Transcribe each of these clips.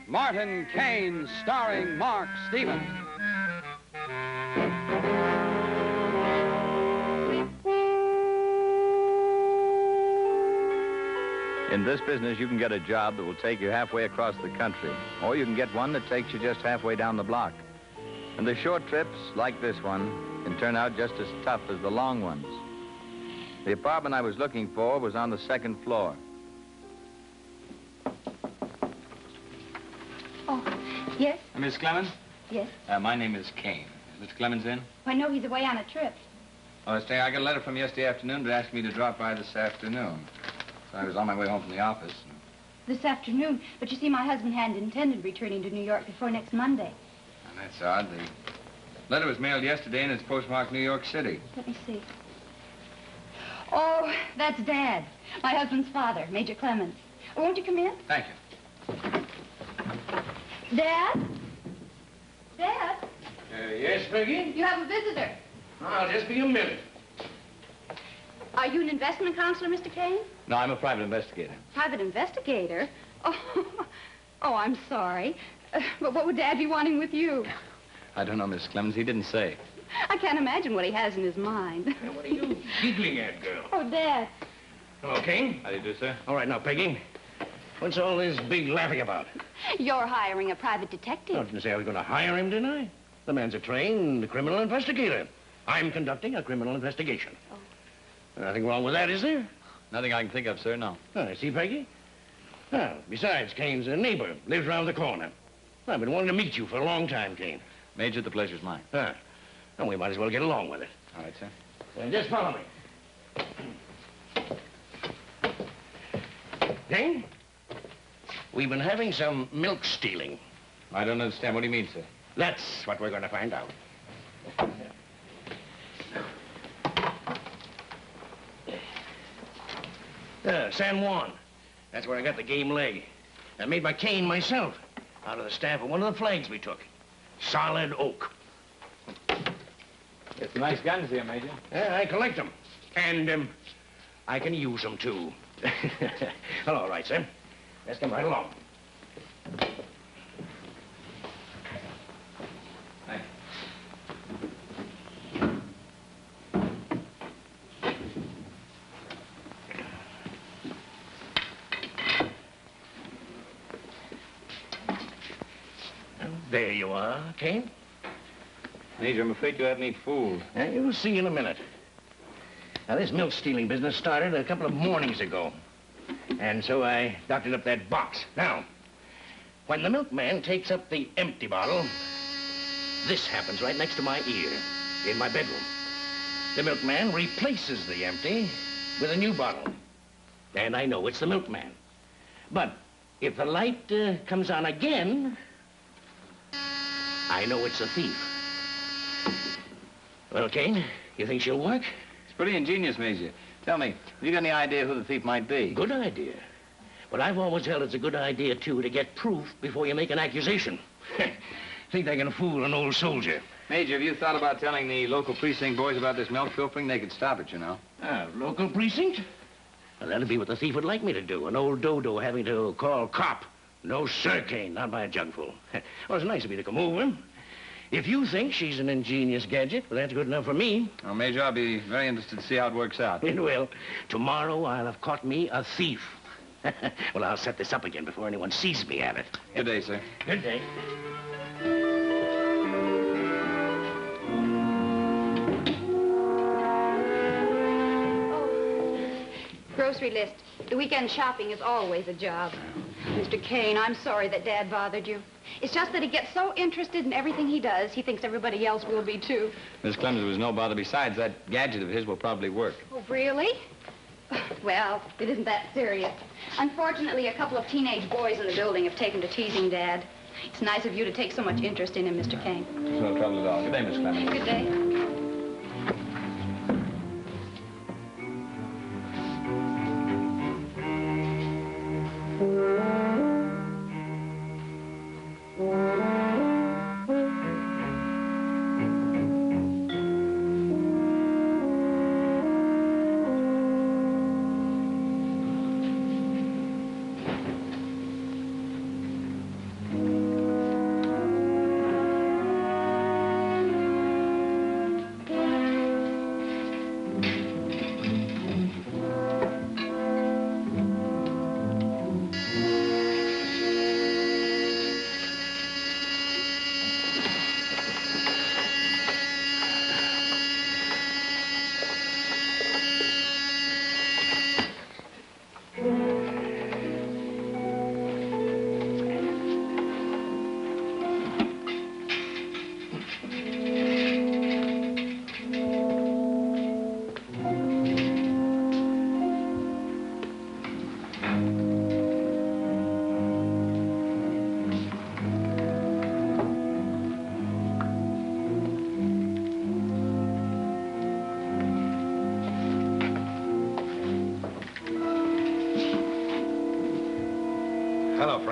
Martin Kane, starring Mark Stevens. In this business, you can get a job that will take you halfway across the country, or you can get one that takes you just halfway down the block. And the short trips, like this one, can turn out just as tough as the long ones. The apartment I was looking for was on the second floor. Oh, yes? Miss Clemens? Yes? My name is Kane. Is Mr. Clemens in? I know he's away on a trip. Oh, I got a letter from yesterday afternoon that asked me to drop by this afternoon. So I was on my way home from the office. This afternoon? But you see, my husband hadn't intended returning to New York before next Monday. And that's odd. The letter was mailed yesterday and it's postmarked New York City. Let me see. Oh, that's Dad. My husband's father, Major Clemens. Won't you come in? Thank you. Dad? Dad? Yes, Peggy? You have a visitor. I'll just be a minute. Are you an investment counselor, Mr. Kane? No, I'm a private investigator. Private investigator? Oh, oh, I'm sorry. But what would Dad be wanting with you? I don't know, Miss Clemens. He didn't say. I can't imagine what he has in his mind. What are you giggling at, girl? Oh, Dad. Hello, Kane. How do you do, sir? All right, now, Peggy. What's all this big laughing about? You're hiring a private I detective. didn't say I was going to hire him, didn't I? The man's a trained criminal investigator. I'm conducting a criminal investigation. Oh. Nothing wrong with that, is there? Nothing I can think of, sir, no. I see, Peggy. Well, besides, Kane's a neighbor, lives around the corner. I've been wanting to meet you for a long time, Kane. Major, the pleasure's mine. And we might as well get along with it. All right, sir. Just follow me. Kane, we've been having some milk stealing. I don't understand. What do you mean, sir? That's what we're going to find out. San Juan. That's where I got the game leg. I made my cane myself out of the staff of one of the flags we took. Solid oak. It's nice guns here, Major. Yeah, I collect them. And, I can use them, too. Well, all right, sir. Let's come right along. Thank There you are, Kane. Major, I'm afraid you had me fooled. You'll see in a minute. Now, this milk stealing business started a couple of mornings ago. And so I doctored up that box. Now, when the milkman takes up the empty bottle, this happens right next to my ear in my bedroom. The milkman replaces the empty with a new bottle. And I know it's the milkman. But if the light comes on again, I know it's a thief. Well, Kane, you think she'll work? It's pretty ingenious, Major. Tell me, have you got any idea who the thief might be? Good idea. But I've always held it's a good idea, too, to get proof before you make an accusation. Think they can fool an old soldier. Major, have you thought about telling the local precinct boys about this milk pilfering? They could stop it, you know. Local precinct? Well, that'll be what the thief would like me to do. An old dodo having to call cop. No, sir, Kane, not by a jugful. Well, it's nice of you to come over. If you think she's an ingenious gadget, well, that's good enough for me. Well, Major, I'll be very interested to see how it works out. It will. Tomorrow, I'll have caught me a thief. Well, I'll set this up again before anyone sees me at it. Good day, sir. Good day. Grocery list. The weekend shopping is always a job. Mr. Kane, I'm sorry that Dad bothered you. It's just that he gets so interested in everything he does, he thinks everybody else will be, too. Miss Clemens, there was no bother. Besides, that gadget of his will probably work. Oh, really? Well, it isn't that serious. Unfortunately, a couple of teenage boys in the building have taken to teasing Dad. It's nice of you to take so much interest in him, Mr. Kane. There's no trouble at all. Good day, Miss Clemens. Good day.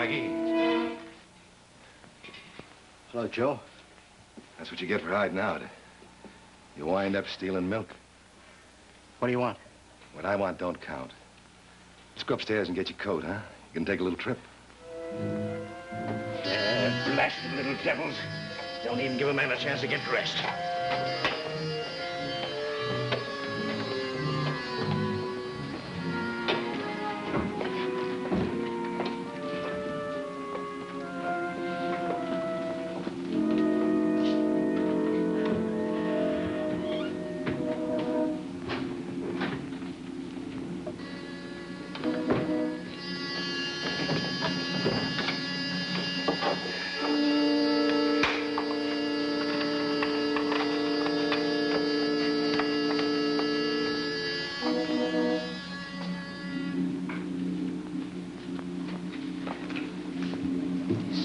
Frankie. Hello, Joe. That's what you get for hiding out. You wind up stealing milk. What do you want? What I want don't count. Let's go upstairs and get your coat, huh? You can take a little trip. Blasted little devils. Don't even give a man a chance to get dressed.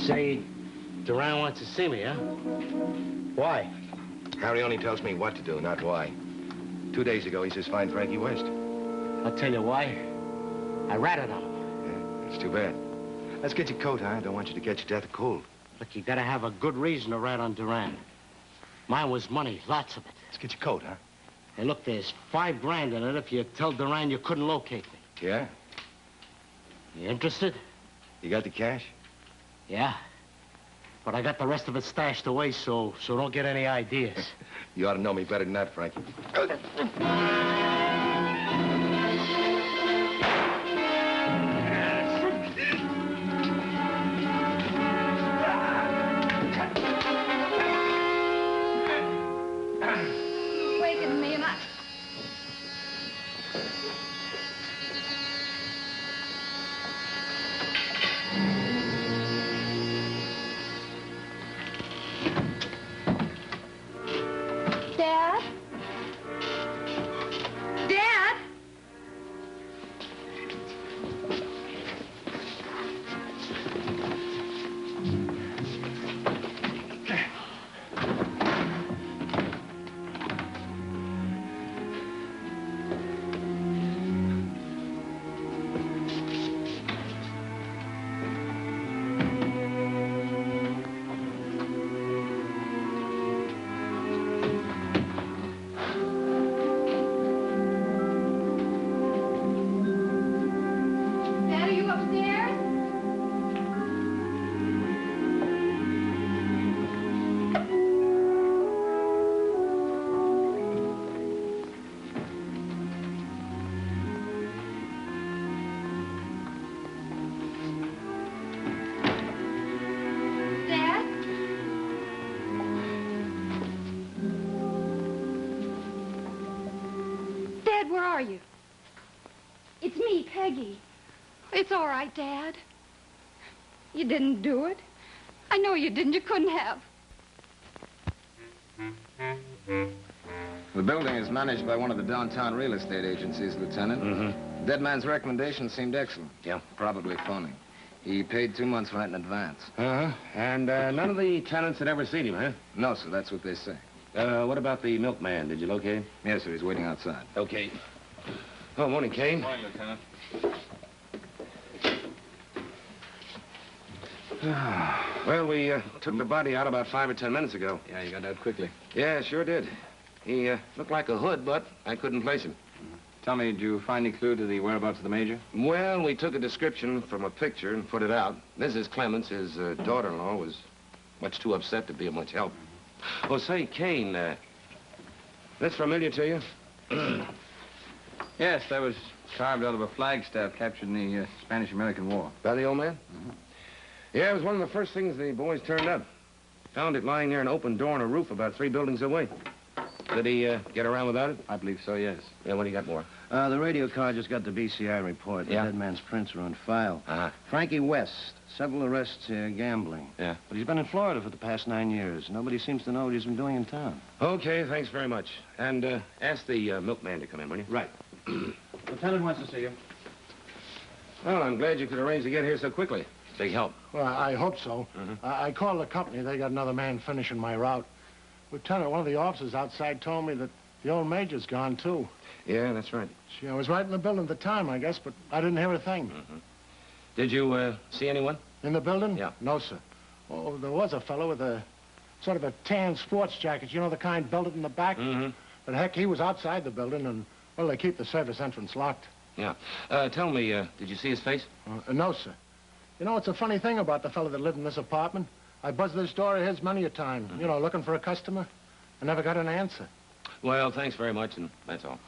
Say, Duran wants to see me, huh? Why? Harry only tells me what to do, not why. 2 days ago, he says find Frankie West. I'll tell you why. I ratted on him. Yeah, it's too bad. Let's get your coat, huh? I don't want you to catch your death of cold. Look, you gotta have a good reason to rat on Duran. Mine was money, lots of it. Let's get your coat, huh? Hey, look, there's $5 grand in it if you tell Duran you couldn't locate me. Yeah? You interested? You got the cash? Yeah. But I got the rest of it stashed away, so don't get any ideas. You ought to know me better than that, Frankie. Waking me and I... Dad? Dad? Dad, are you upstairs? Dad? Dad, where are you? It's me, Peggy. It's all right, Dad. You didn't do it. I know you didn't. You couldn't have. The building is managed by one of the downtown real estate agencies, Lieutenant. Mm-hmm. Dead man's recommendation seemed excellent. Yeah. Probably phony. He paid 2 months rent in advance. Uh-huh. And none of the tenants had ever seen him, huh? No, sir, that's what they say. What about the milkman? Did you locate him? Yes, sir, he's waiting outside. Okay. Oh, morning, Kane. Morning, Lieutenant. Well, we took the body out about 5 or 10 minutes ago. Yeah, you got out quickly. Yeah, sure did. He looked like a hood, but I couldn't place him. Tell me, did you find any clue to the whereabouts of the Major? Well, we took a description from a picture and put it out. Mrs. Clements, his daughter-in-law, was much too upset to be of much help. Oh, say, Kane, this familiar to you? Yes, that was carved out of a flagstaff captured in the Spanish-American War. By the old man? Mhm. Yeah, it was one of the first things the boys turned up. Found it lying near an open door on a roof about 3 buildings away. Did he get around without it? I believe so, yes. Yeah, what do you got more? The radio car just got the BCI report. The Yeah? dead man's prints are on file. Uh-huh. Frankie West, several arrests here, gambling. Yeah. But he's been in Florida for the past 9 years. Nobody seems to know what he's been doing in town. Okay, thanks very much. And ask the milkman to come in, will you? Right. Lieutenant wants to see you. Well, I'm glad you could arrange to get here so quickly. Big help. Well, I hope so. Mhm. I called the company. They got another man finishing my route. Lieutenant, one of the officers outside told me that the old Major's gone, too. Yeah, that's right. She was right in the building at the time, I guess, but I didn't hear a thing. Did you see anyone? In the building? Yeah. No, sir. Oh, there was a fellow with a sort of a tan sports jacket. You know, the kind belted in the back? Mm-hmm. But heck, he was outside the building, and, well, they keep the service entrance locked. Yeah. Tell me, did you see his face? No, sir. You know, it's a funny thing about the fellow that lived in this apartment. I buzzed this door of his many a time, you know, looking for a customer. I never got an answer. Well, thanks very much, and that's all.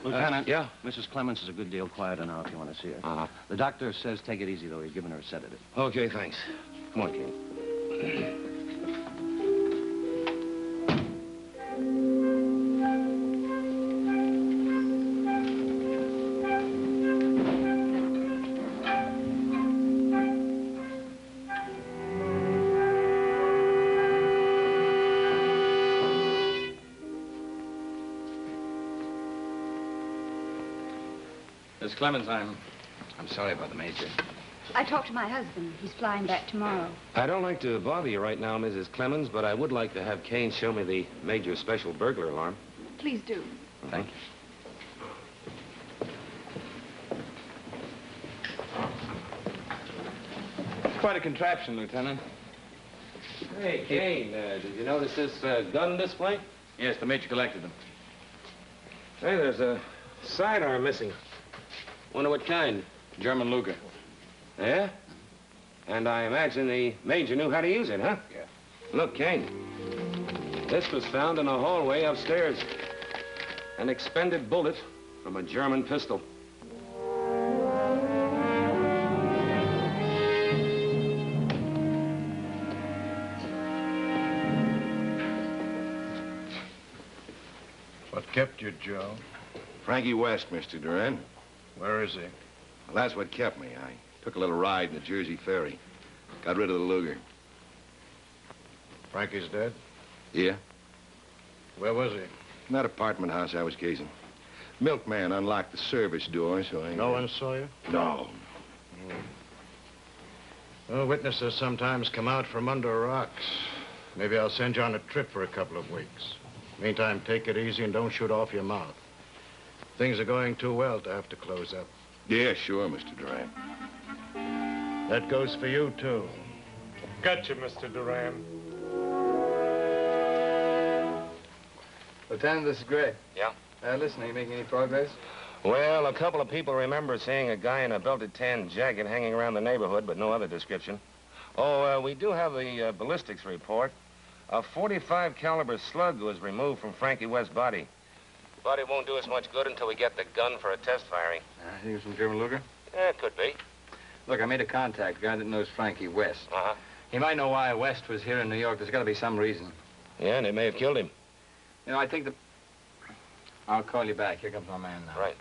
Lieutenant? Yeah? Mrs. Clemens is a good deal quieter now if you want to see her. Uh-huh. The doctor says take it easy, though. He's given her a sedative. Okay, thanks. Come on, Kane. Miss Clemens, I'm sorry about the Major. I talked to my husband. He's flying back tomorrow. I don't like to bother you right now, Mrs. Clemens, but I would like to have Kane show me the Major's special burglar alarm. Please do. Thank you. It's quite a contraption, Lieutenant. Hey, Kane, did you notice this gun display? Yes, the Major collected them. Hey, there's a sidearm missing. Wonder what kind? German Luger. Yeah? And I imagine the Major knew how to use it, huh? Yeah. Look, Kane, this was found in a hallway upstairs. An expended bullet from a German pistol. What kept you, Joe? Frankie West, Mr. Duran. Where is he? Well, that's what kept me. I took a little ride in the Jersey ferry. Got rid of the Luger. Frankie's dead? Yeah? Where was he? In that apartment house I was casing. Milkman unlocked the service door, so I... No one saw you? No. Well, witnesses sometimes come out from under rocks. Maybe I'll send you on a trip for a couple of weeks. Meantime, take it easy and don't shoot off your mouth. Things are going too well to have to close up. Yeah, sure, Mr. Duran. That goes for you, too. Gotcha, Mr. Duran. Lieutenant, this is Greg. Yeah? Listen, are you making any progress? Well, a couple of people remember seeing a guy in a belted tan jacket hanging around the neighborhood, but no other description. Oh, we do have the ballistics report. A .45 caliber slug was removed from Frankie West's body. But it won't do us much good until we get the gun for a test firing. I think it was from German Luger. Yeah, it could be. Look, I made a contact, a guy that knows Frankie West. Uh-huh. He might know why West was here in New York. There's got to be some reason. Yeah, and they may have killed him. You know, I think that... I'll call you back. Here comes my man now. Right.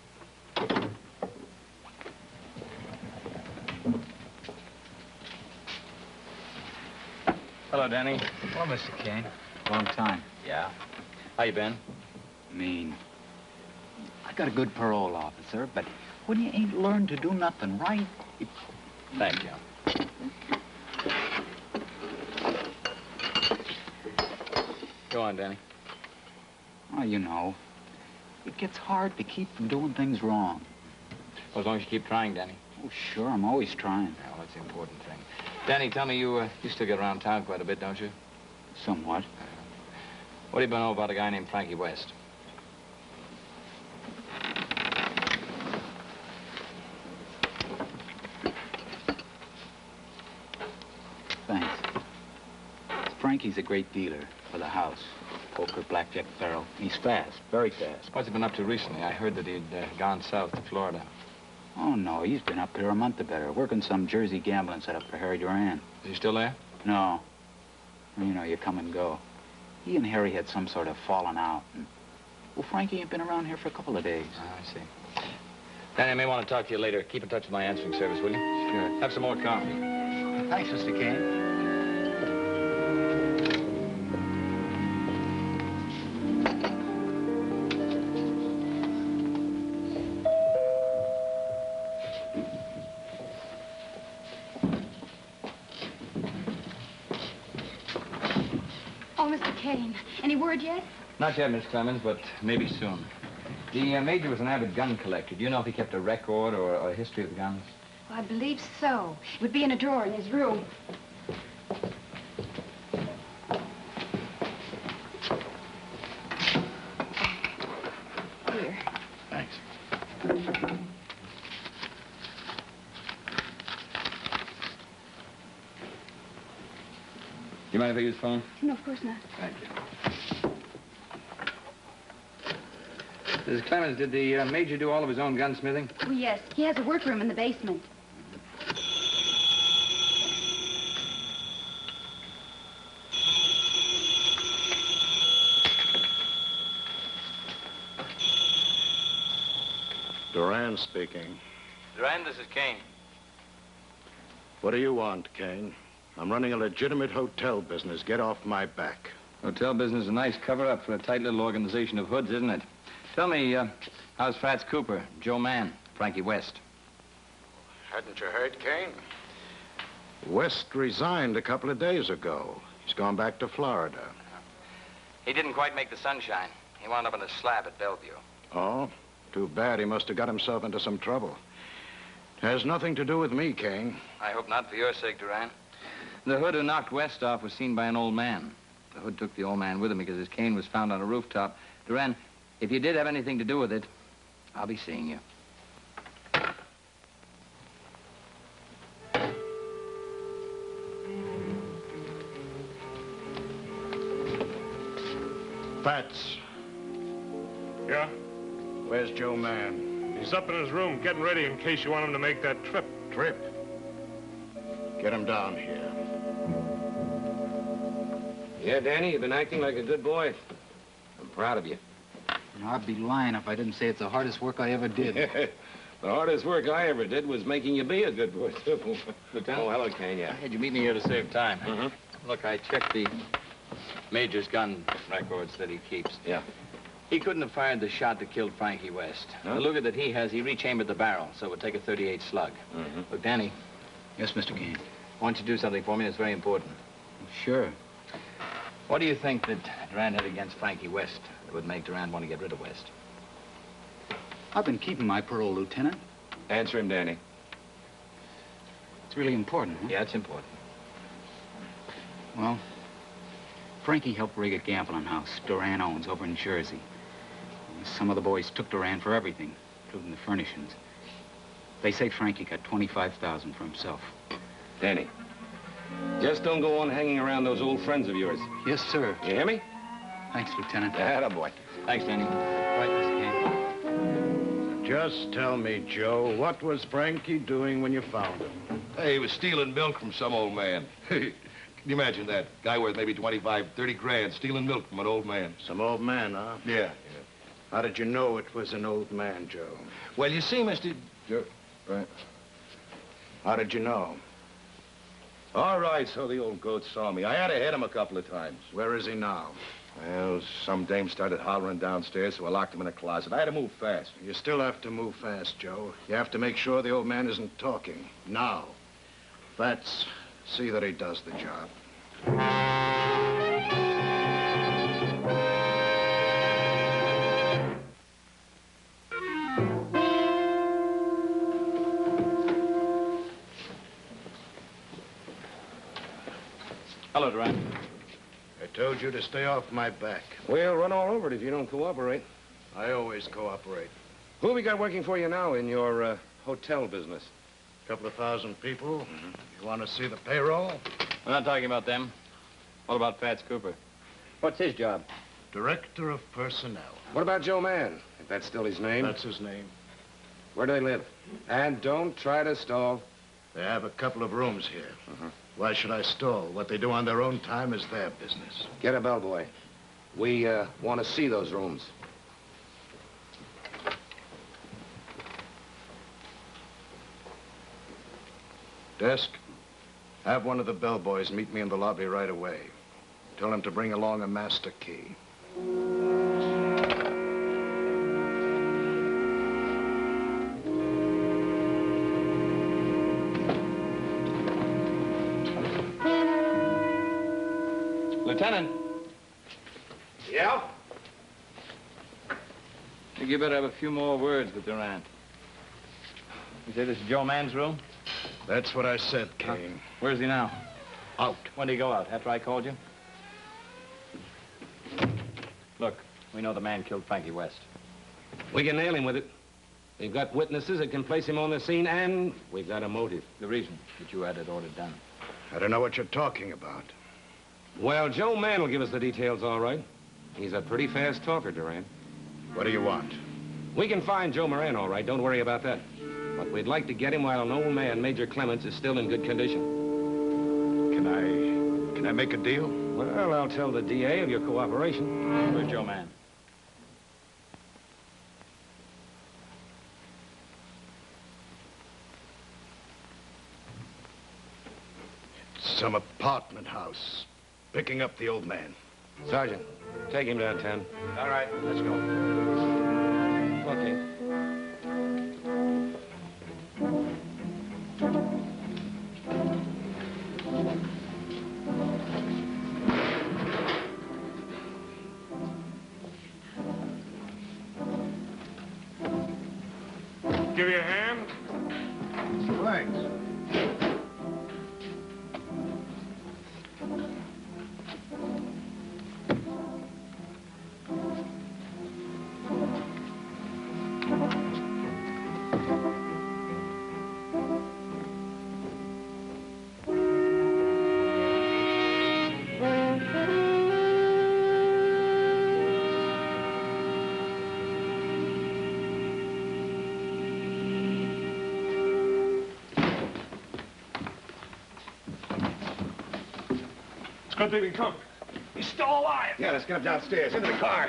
Hello, Danny. Hello, Mr. Kane. Long time. Yeah? How you been? Mean. I got a good parole officer, but when you ain't learned to do nothing right, Thank you. Go on, Danny. well, you know, it gets hard to keep from doing things wrong. Well, as long as you keep trying, Danny. Oh, sure, I'm always trying. Yeah, well, that's the important thing. Danny, tell me, you still get around town quite a bit, don't you? Somewhat. What do you know about a guy named Frankie West? Thanks. Frankie's a great dealer for the house. Poker, blackjack, faro. He's fast, very fast. What's he been up to recently? I heard that he'd gone south to Florida. Oh, no, he's been up here a month or better, working some Jersey gambling setup for Harry Duran. Is he still there? No. You know, you come and go. He and Harry had some sort of falling out. And, well, Frankie ain't been around here for a couple of days. I see. Danny, I may want to talk to you later. Keep in touch with my answering service, will you? Sure. Have some more coffee. Thanks, Mr. Kane. Oh, Mr. Kane, any word yet? Not yet, Miss Clemens, but maybe soon. The Major was an avid gun collector. Do you know if he kept a record or a history of the guns? I believe so. It would be in a drawer in his room. Here. Thanks. You mind if I use the phone? No, of course not. Thank you. Mrs. Clemens, did the Major do all of his own gunsmithing? Oh, yes. He has a workroom in the basement. Duran speaking. Duran, this is Kane. What do you want, Kane? I'm running a legitimate hotel business. Get off my back. Hotel business is a nice cover-up for a tight little organization of hoods, isn't it? Tell me, how's Fats Cooper, Joe Mann, Frankie West? Hadn't you heard, Kane? West resigned a couple of days ago. He's gone back to Florida. He didn't quite make the sunshine. He wound up in a slab at Bellevue. Oh? Too bad. He must have got himself into some trouble. Has nothing to do with me, Kane. I hope not for your sake, Duran. The hood who knocked West off was seen by an old man. The hood took the old man with him because his cane was found on a rooftop. Duran, if you did have anything to do with it, I'll be seeing you. Fats, Yeah? where's Joe Mann? He's up in his room getting ready in case you want him to make that trip. Trip. Get him down here. Yeah, Danny, you've been acting like a good boy. I'm proud of you. I'd be lying if I didn't say it's the hardest work I ever did. The hardest work I ever did was making you be a good boy, too. Lieutenant? Oh, hello, Kane, yeah. I had you meet me here to save time. Mm-hmm. Look, I checked the Major's gun records that he keeps. Yeah. He couldn't have fired the shot that killed Frankie West. No? The Luger that he has, he rechambered the barrel, so it would take a .38 slug. Mm-hmm. Look, Danny, Yes, Mr. Kane. I want you to do something for me that's very important. Sure. What do you think that Durand had against Frankie West that would make Durand want to get rid of West? I've been keeping my parole, Lieutenant. Answer him, Danny. It's really important, huh? Yeah, it's important. Well, Frankie helped rig a gambling house Duran owns over in Jersey. Some of the boys took Duran for everything, including the furnishings. They say Frankie got $25,000 for himself. Danny, just don't go on hanging around those old friends of yours. Yes, sir. You hear me? Thanks, Lieutenant. Attaboy. Thanks, Danny. Right, Mr. Kane. Just tell me, Joe, what was Frankie doing when you found him? Hey, he was stealing milk from some old man. Can you imagine that? Guy worth maybe 25, 30 grand, stealing milk from an old man. Some old man, huh? Yeah. How did you know it was an old man, Joe? Well, you see, Mr. Joe, right. How did you know? All right, so the old goat saw me. I had to hit him a couple of times. Where is he now? Well, some dame started hollering downstairs, so I locked him in a closet. I had to move fast. You still have to move fast, Joe. You have to make sure the old man isn't talking. Now. Fats, see that he does the job. Hello, Durand. I told you to stay off my back. We'll run all over it if you don't cooperate. I always cooperate. Who we got working for you now in your hotel business? A couple of thousand people. You want to see the payroll? We're not talking about them. What about Fats Cooper? What's his job? Director of Personnel. What about Joe Mann, if that's still his name? That's his name. Where do they live? And don't try to stall. They have a couple of rooms here. Why should I stall? What they do on their own time is their business. Get a bellboy. We want to see those rooms. Desk, have one of the bellboys meet me in the lobby right away. Tell him to bring along a master key. Lieutenant. Yeah? I think you better have a few more words with Durand. You say this is Joe Mann's room? That's what I said, Kane. Where's he now? Out. When did he go out? After I called you? Look, we know the man killed Frankie West. We can nail him with it. We've got witnesses that can place him on the scene, and we've got a motive. The reason that you had it ordered done. I don't know what you're talking about. Well, Joe Mann will give us the details, all right. He's a pretty fast talker, Duran. What do you want? We can find Joe Moran, all right. Don't worry about that. But we'd like to get him while an old man, Major Clements, is still in good condition. Can I make a deal? Well, I'll tell the DA of your cooperation. Where's Joe Mann? Some apartment house. Picking up the old man. Sergeant, take him downtown. All right, let's go. Okay. Give you a hand? Thanks. It's good that we come. He's still alive. Yeah, let's get him downstairs, into the car.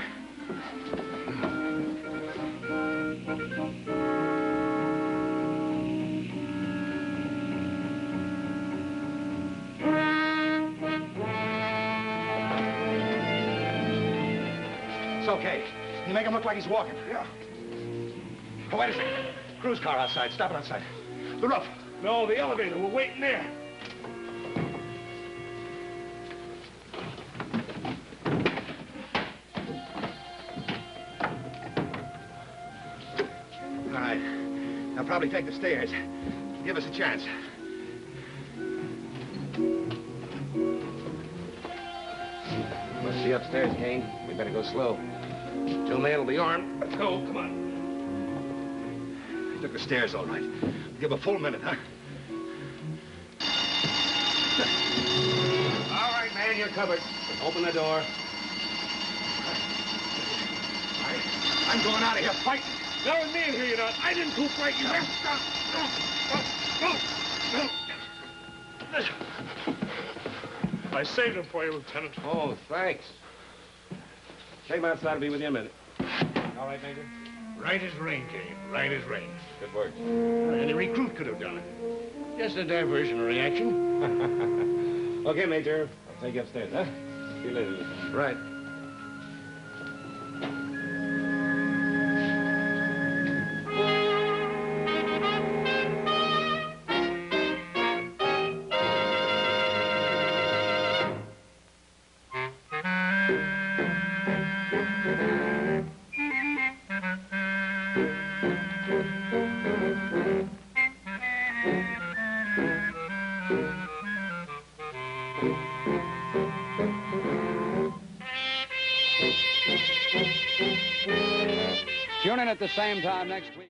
It's okay. You make him look like he's walking. Yeah. Oh, wait a second. Cruise car outside. Stop it outside. The roof. No, the elevator. We're waiting there. All right. I'll probably take the stairs. Give us a chance. Must be upstairs, Kane. We better go slow. Joe Mann will be armed. Let's go. Come on. He took the stairs, all right. Give a full minute, huh? All right, man, you're covered. Open the door. I'm going out of here fighting. Now with me in here, you're not. I didn't too frighten you. I saved him for you, Lieutenant. Oh, thanks. Take him outside. I'll be with you in a minute. All right, Major? Right as rain, Kane. Right as rain. Good work. Any recruit could have done it. Just a diversion reaction. Okay, Major. I'll take you upstairs, huh? See you later, Lieutenant. Right. Tune in at the same time next week.